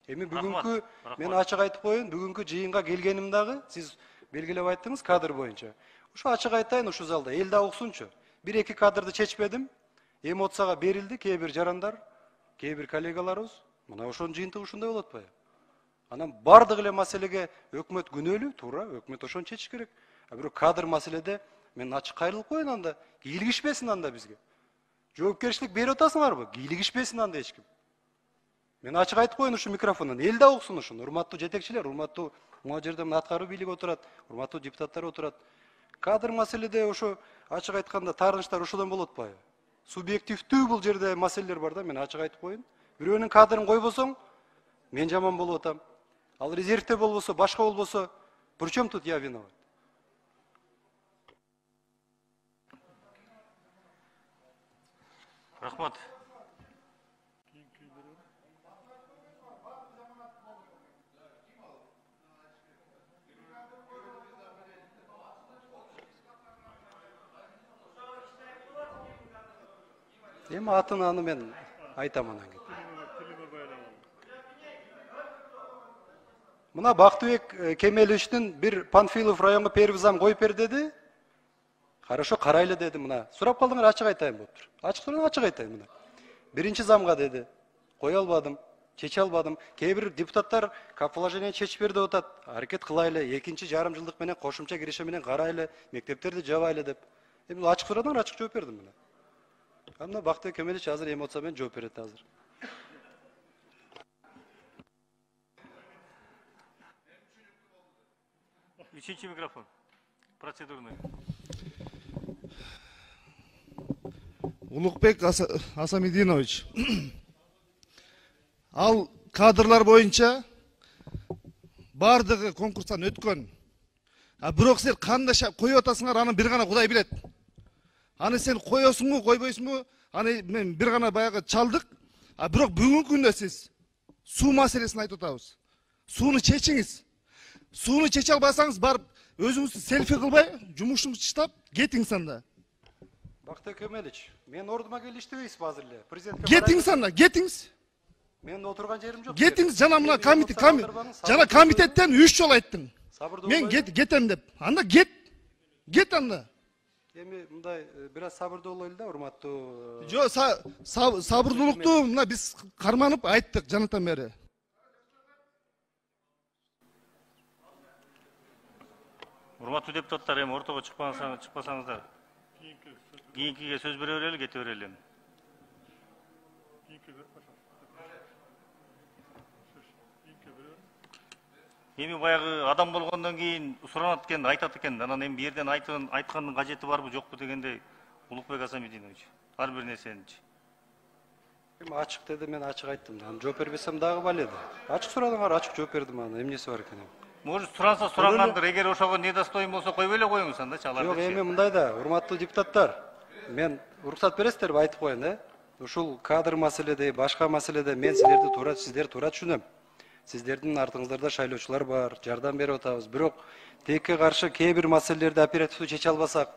Эми бүгүнкү мен ачык айтып коеюн, бүгүнкү жыйынга келгеним дагы сиз белгилеп айттыңыз кадр боюнча. Ушу ачык айтайын ушу залда, эл да уксунчу. Бир эки кадрды чечпедим. Эмоцияга берилди кээ бир жарандар, кээ бир коллегаларыбыз. Мына ошонун жыйынтыгы ушундай болот атпайбы? Анан бардык эле маселеге өкмөт күнөөлүү, туура, өкмөт ошону чечиш керек. А бирок кадр маселеде мен ачык кайрылып коеюн анда, кийлигишпесин анда бизге. Жоопкерчилик берип атасыңарбы? Кийлигишпесин анда эч ким. Мен ачык айтып коеюн ушу микрофондон, эл да уксун ушуну. Урматтуу жетекчилер, урматтуу могу жерде мына аткаруу бийлиги отурат, урматтуу депутаттар отурат. Кадр маселеде ошо ачык айтканда таарынычтар ошодон болот атпайбы? Субъективдүү бул жерде маселелер бар да, мен ачык айтып коеюн. Бирөөнүн кадрын койбосоң, мен жаман болуп атам. Ал резервте болбосо, башка болбосо, причем тут я виноват? Рахмат. Эми атын аны мен айтам анан кийин. Мына Бактыбек Кемеловичтин бир Панфилов районго первый зам коюп бер деди. Хорошо, карайлы деди мына. Сурап калдыңар, ачык айтайын болуптур. Ачык сурап ачык айтайын мына. Биринчи замга деди. Кое албадым, чече албадым. Кээ бир депутаттар положение чечип бер деп атат. Аракет кылайлы, экинчи жарым жылдык менен кошумча киреше менен карайлы, мектептерди жабайлы деп. Эми ачык сурадан ачык жооп бердим мына. Мына Бактыбек Кемелович азыр эмоция менен жооп берет азыр. Üçüncü mikrofon. Процедурный. Улукбек Асамидинович, ал кадрлар боюнча бардыгы конкурстан өткөн. А бирок сен кандай коюп атасыңар, аны бир гана Кудай билет. Аны сен коесуңбу, койбойсуңбу? Аны мен бир гана баягы чалдык. А бирок бүгүнкү күндө сиз суу маселесин айтып атабыз. Сууну чечиңиз. Сууну чече албасаңыз барып өзүңүздү селфи кылбай, жумушуңузду таштап кетиңиз анда. Бактыбек Кемелович, мен ордума келип иштебейсизби азыр эле? Президентке Кетиңиз анда, кетиңиз. Мен отурган жерим жок. Кетиңиз, жана мына жана комитеттен 3 жолу айттың. Мен кетем деп. Анда кет. Кет анда. Эми мындай бир аз сабырдуу болойлу да, урматтуу. Жо, сабырдуулукту мына биз карманып айттык жанатан бери. Урматтуу депутаттар, эми ортого чыкпасаңыздар. Кийинкиге сөз бере берели, кете берели. Эми баягы адам болгондон кийин суранат экен, айтат экен. Анан эми бу жерден айткандын кажети барбы, жокпу дегендей Улукбек Асамидинович. Ар бир нерсеничи. Эми ачык деди, мен ачык айттым. Аны жооп бербесем дагы бал эди. Ачык сурадыңар, ачык жооп бердим аны. Эмнеси бар экен? Может, суранса сурангандыр, эгер ошого недостоин болсо койбой эле коюңуз анда чалар. Жок, эми мындай да, урматтуу депутаттар, мен уруксат бересиздерби айтып коеюн, Ушул кадр маселеде, башка маселеде мен сиздерди туура түшүнөм. Сиздердин артыңыздарда шайлоочулар бар, жардам берип атабыз. Бирок текке каршы кээ бир маселелерди оперативдүү чече албасак,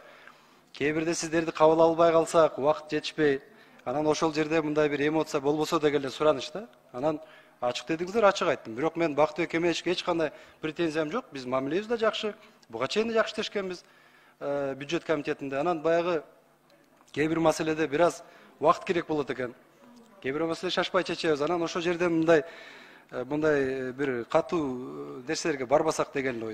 кээ бирде сиздерди кабыл албай калсак, убакыт жетишпей, анан ошол жерде мындай бир эмоция болбосо деген эле сураныч да. Анан ачык дедиңиздер, ачык айттым. Бирок мен Бактыбек Кемеловичке эч кандай претензиям жок. Биз мамилебиз да жакшы. Буга чейин жакшы иштешкенбиз бюджет комитетинде. Анан баягы кээ бир маселеде бир аз убакыт керек болот экен. Кээ бир маселе шашпай чечебиз. Анан ошол жерде мындай бир катуу нерселерге барбасак деген ой.